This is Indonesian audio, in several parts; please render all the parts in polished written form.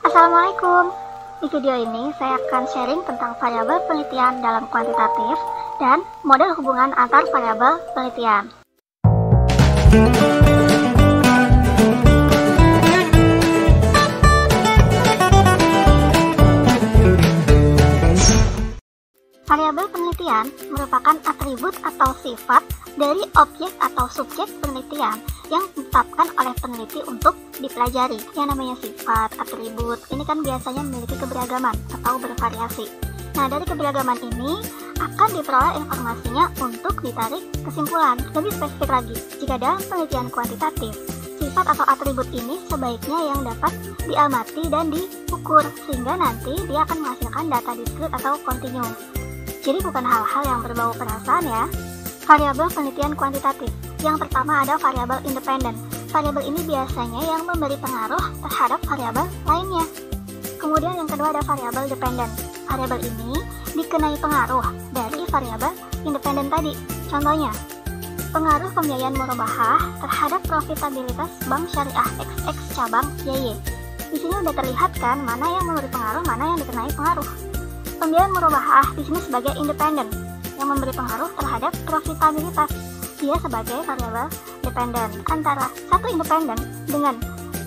Assalamualaikum. Di video ini saya akan sharing tentang variabel penelitian dalam kuantitatif dan model hubungan antar variabel penelitian. Variabel penelitian merupakan atribut atau sifat dari objek atau subjek penelitian yang ditetapkan oleh peneliti untuk dipelajari. Yang namanya sifat, atribut, ini kan biasanya memiliki keberagaman atau bervariasi. Nah, dari keberagaman ini akan diperoleh informasinya untuk ditarik kesimpulan. Lebih spesifik lagi, jika dalam penelitian kuantitatif, sifat atau atribut ini sebaiknya yang dapat diamati dan diukur, sehingga nanti dia akan menghasilkan data diskrit atau kontinu. Jadi bukan hal-hal yang berbau perasaan ya. Variabel penelitian kuantitatif. Yang pertama ada variabel independen. Variabel ini biasanya yang memberi pengaruh terhadap variabel lainnya. Kemudian yang kedua ada variabel dependen. Variabel ini dikenai pengaruh dari variabel independen tadi. Contohnya, pengaruh pembiayaan murabahah terhadap profitabilitas bank syariah XX cabang YY. Di sini udah terlihat kan mana yang memberi pengaruh, mana yang dikenai pengaruh. Pembiayaan murabahah di sini sebagai independen yang memberi pengaruh terhadap profitabilitas. Dia sebagai variabel dependen. Antara satu independen dengan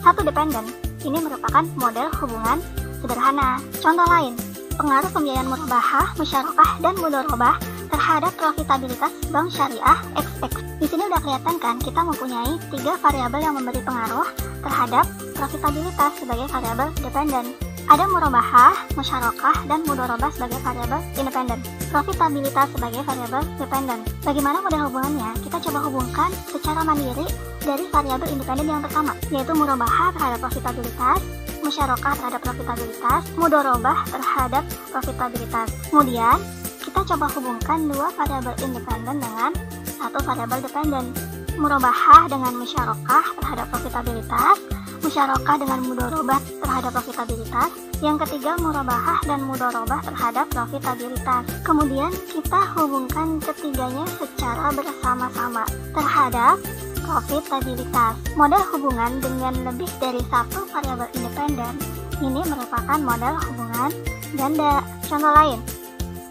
satu dependen ini merupakan model hubungan sederhana. Contoh lain, pengaruh pembiayaan murabahah, musyarakah, dan mudharabah terhadap profitabilitas bank syariah XX. Di sini udah kelihatan kan kita mempunyai tiga variabel yang memberi pengaruh terhadap profitabilitas sebagai variabel dependen. Ada murabahah, musyarakah, dan mudharabah sebagai variabel independen. Profitabilitas sebagai variabel dependen. Bagaimana model hubungannya? Kita coba hubungkan secara mandiri dari variabel independen yang pertama, yaitu murabahah terhadap profitabilitas, musyarakah terhadap profitabilitas, mudharabah terhadap profitabilitas. Kemudian, kita coba hubungkan dua variabel independen dengan satu variabel dependen. Murabahah dengan musyarakah terhadap profitabilitas, musyarakah dengan mudharabah terhadap profitabilitas. Yang ketiga, murabahah dan mudharabah terhadap profitabilitas. Kemudian kita hubungkan ketiganya secara bersama-sama terhadap profitabilitas. Model hubungan dengan lebih dari satu variabel independen ini merupakan model hubungan ganda. Contoh lain,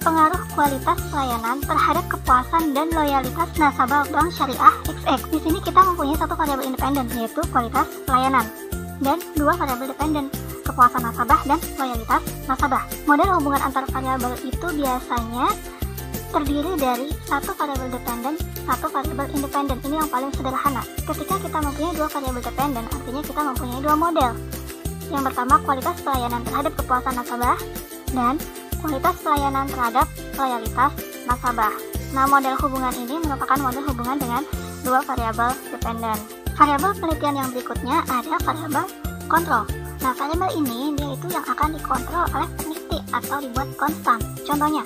pengaruh kualitas pelayanan terhadap kepuasan dan loyalitas nasabah bank syariah XX. Di sini kita mempunyai satu variabel independen, yaitu kualitas pelayanan, dan dua variabel dependen, kepuasan nasabah dan loyalitas nasabah. Model hubungan antar variabel itu biasanya terdiri dari satu variabel dependen, satu variabel independen. Ini yang paling sederhana. Ketika kita mempunyai dua variabel dependen, artinya kita mempunyai dua model. Yang pertama, kualitas pelayanan terhadap kepuasan nasabah, dan kualitas pelayanan terhadap loyalitas nasabah. Nah, model hubungan ini merupakan model hubungan dengan dua variabel dependen. Variabel penelitian yang berikutnya ada variabel kontrol. Nah, variabel ini dia itu yang akan dikontrol oleh peneliti atau dibuat konstan. Contohnya,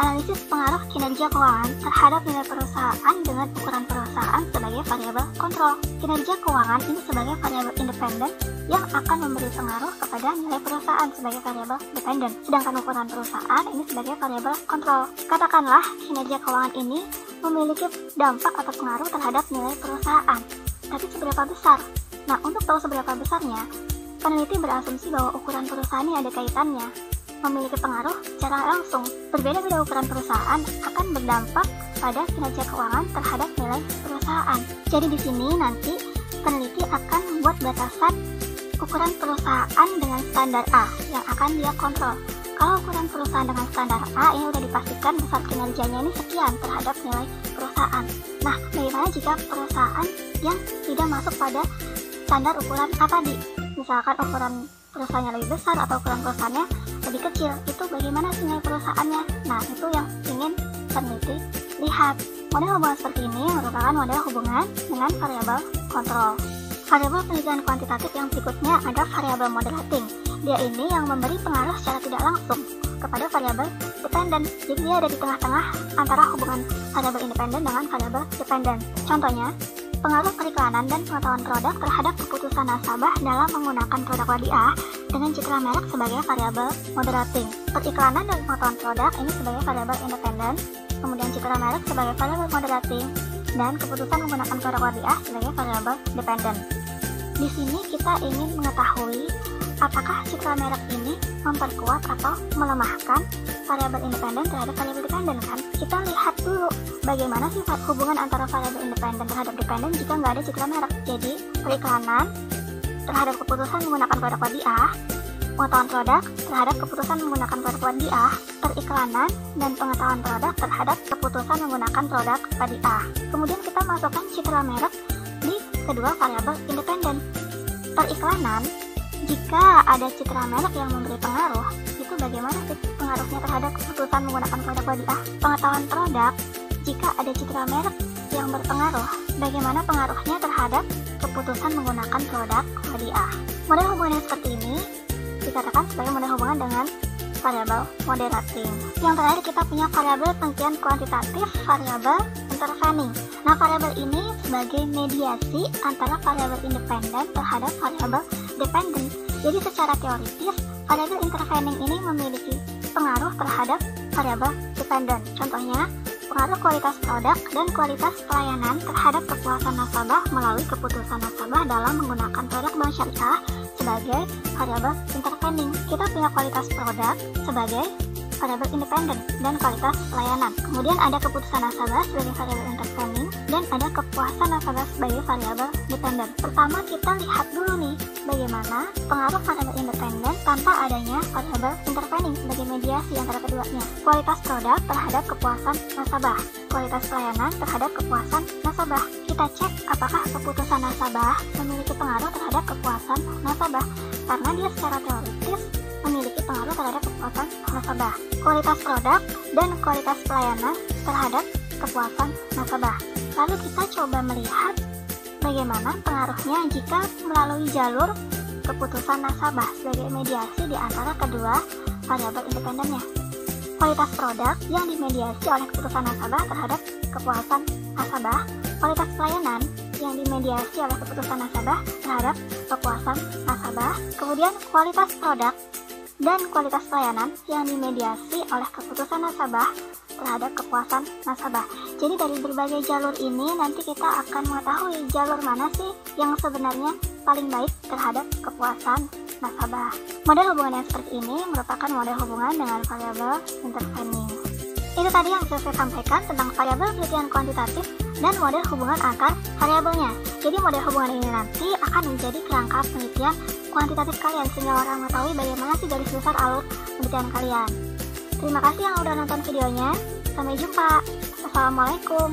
analisis pengaruh kinerja keuangan terhadap nilai perusahaan dengan ukuran perusahaan sebagai variabel kontrol. Kinerja keuangan ini sebagai variabel independen yang akan memberi pengaruh kepada nilai perusahaan sebagai variabel dependen. Sedangkan ukuran perusahaan ini sebagai variabel kontrol. Katakanlah kinerja keuangan ini memiliki dampak atau pengaruh terhadap nilai perusahaan. Tapi seberapa besar? Nah, untuk tahu seberapa besarnya, peneliti berasumsi bahwa ukuran perusahaan ini ada kaitannya, memiliki pengaruh secara langsung. Berbeda-beda ukuran perusahaan akan berdampak pada kinerja keuangan terhadap nilai perusahaan. Jadi di sini nanti peneliti akan membuat batasan ukuran perusahaan dengan standar A yang akan dia kontrol. Kalau ukuran perusahaan dengan standar A ini sudah dipastikan besar kinerjanya ini sekian terhadap nilai perusahaan. Nah, bagaimana jika perusahaan yang tidak masuk pada standar ukuran A tadi? Misalkan ukuran perusahaannya lebih besar atau ukuran perusahaannya lebih kecil, itu bagaimana nilai perusahaannya? Nah, itu yang ingin peneliti lihat. Model hubungan seperti ini merupakan model hubungan dengan variabel kontrol. Variabel penelitian kuantitatif yang berikutnya ada variabel moderating. Dia ini yang memberi pengaruh secara tidak langsung kepada variabel dependen. Jadi dia ada di tengah-tengah antara hubungan variabel independen dengan variabel dependen. Contohnya, pengaruh periklanan dan pengetahuan produk terhadap keputusan nasabah dalam menggunakan produk wadiah dengan citra merek sebagai variabel moderating. Periklanan dan pengetahuan produk ini sebagai variabel independen, kemudian citra merek sebagai variabel moderating, dan keputusan menggunakan produk wadiah sebagai variabel dependen. Di sini kita ingin mengetahui apakah citra merek ini memperkuat atau melemahkan variabel independen terhadap variabel dependen kan? Kita lihat dulu bagaimana sifat hubungan antara variabel independen terhadap dependen jika nggak ada citra merek. Jadi, periklanan terhadap keputusan menggunakan produk wadiah, pengetahuan produk terhadap keputusan menggunakan produk wadiah, periklanan dan pengetahuan produk terhadap keputusan menggunakan produk wadiah. Kemudian kita masukkan citra merek di kedua variabel independen. Periklanan, jika ada citra merek yang memberi pengaruh, itu bagaimana sih pengaruhnya terhadap keputusan menggunakan produk wadiah? Pengetahuan produk, jika ada citra merek yang berpengaruh, bagaimana pengaruhnya terhadap keputusan menggunakan produk wadiah? Model hubungan seperti ini dikatakan sebagai model hubungan dengan variabel moderating. Yang terakhir kita punya variabel pengertian kuantitatif, variabel intervening. Nah, variabel ini sebagai mediasi antara variabel independen terhadap variabel dependen. Jadi secara teoritis, variabel intervening ini memiliki pengaruh terhadap variabel dependen. Contohnya, pengaruh kualitas produk dan kualitas pelayanan terhadap kepuasan nasabah melalui keputusan nasabah dalam menggunakan produk bank syariah sebagai variabel intervening. Kita punya kualitas produk sebagai variabel independen dan kualitas pelayanan. Kemudian ada keputusan nasabah sebagai variabel intervening dan ada kepuasan nasabah sebagai variabel dependen. Pertama kita lihat dulu nih bagaimana pengaruh variabel independen tanpa adanya variabel intervening sebagai mediasi antara keduanya. Kualitas produk terhadap kepuasan nasabah, kualitas pelayanan terhadap kepuasan nasabah. Kita cek apakah keputusan nasabah memiliki pengaruh terhadap kepuasan nasabah, karena dia secara teoritis memiliki pengaruh terhadap kepuasan nasabah. Kualitas produk dan kualitas pelayanan terhadap kepuasan nasabah. Lalu kita coba melihat bagaimana pengaruhnya jika melalui jalur keputusan nasabah sebagai mediasi di antara kedua variabel independennya. Kualitas produk yang dimediasi oleh keputusan nasabah terhadap kepuasan nasabah, kualitas pelayanan yang dimediasi oleh keputusan nasabah terhadap kepuasan nasabah, kemudian kualitas produk dan kualitas pelayanan yang dimediasi oleh keputusan nasabah terhadap kepuasan nasabah. Jadi dari berbagai jalur ini nanti kita akan mengetahui jalur mana sih yang sebenarnya paling baik terhadap kepuasan nasabah. Model hubungan yang seperti ini merupakan model hubungan dengan variabel intervening. Itu tadi yang bisa saya sampaikan tentang variabel penelitian kuantitatif dan model hubungan antar variabelnya. Jadi model hubungan ini nanti akan menjadi kerangka penelitian kuantitatif kalian sehingga orang mengetahui bagaimana sih garis besar alur penelitian kalian. Terima kasih yang udah nonton videonya. Sampai jumpa. Assalamualaikum.